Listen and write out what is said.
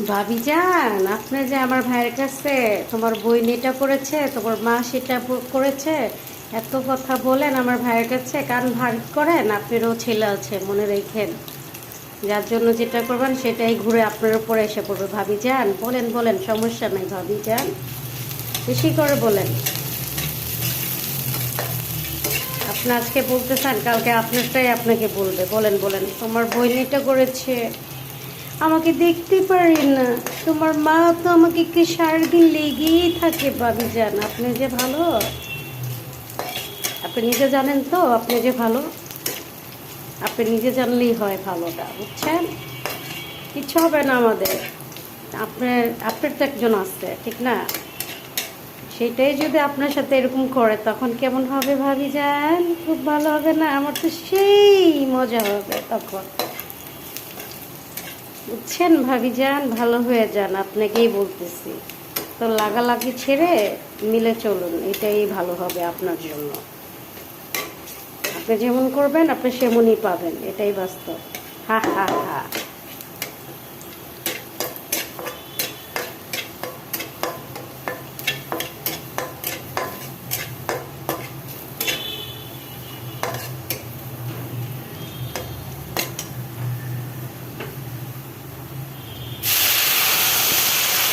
ভাবি যান, আপনি যে আমার ভাইয়ের কাছে তোমার বই এটা করেছে, তোমার মা সেটা করেছে, এত কথা বলেন আমার ভাইয়ের কাছে, কান ভাগ করেন। আপনারও ছেলে আছে, মনে রেখেন। যার জন্য যেটা করবেন সেটাই ঘুরে আপনার উপরে এসে পড়বে। ভাবি যান, বলেন বলেন, সমস্যা নেই ভাবি যান, বেশি করে বলেন। আপনি আজকে বলতে চান, কালকে আপনারটাই আপনাকে বলবে। বলেন বলেন, তোমার বই এটা করেছে, আমাকে দেখতে পারি না, তোমার মা তো আমাকে কি সারাদিন লেগেই থাকে। ভাবি যান, আপনি যে ভালো, আপনি নিজে জানেন তো আপনি যে ভালো। আপনি নিজে জানলেই হয় ভালোটা, বুঝছেন? কিচ্ছু হবে না আমাদের। আপনার তো একজন আছে, ঠিক না? সেটাই যদি আপনার সাথে এরকম করে তখন কেমন হবে ভাবি যান? খুব ভালো হবে না? আমার তো সেই মজা হবে তখন, বুঝছেন ভাবি যান? ভালো হয়ে যান, আপনাকেই বলতেছি। তো লাগালাগি ছেড়ে মিলে চলুন, এটাই ভালো হবে আপনার জন্য। আপনি যেমন করবেন আপনি সেমনই পাবেন, এটাই বাস্তব। হা হা হা।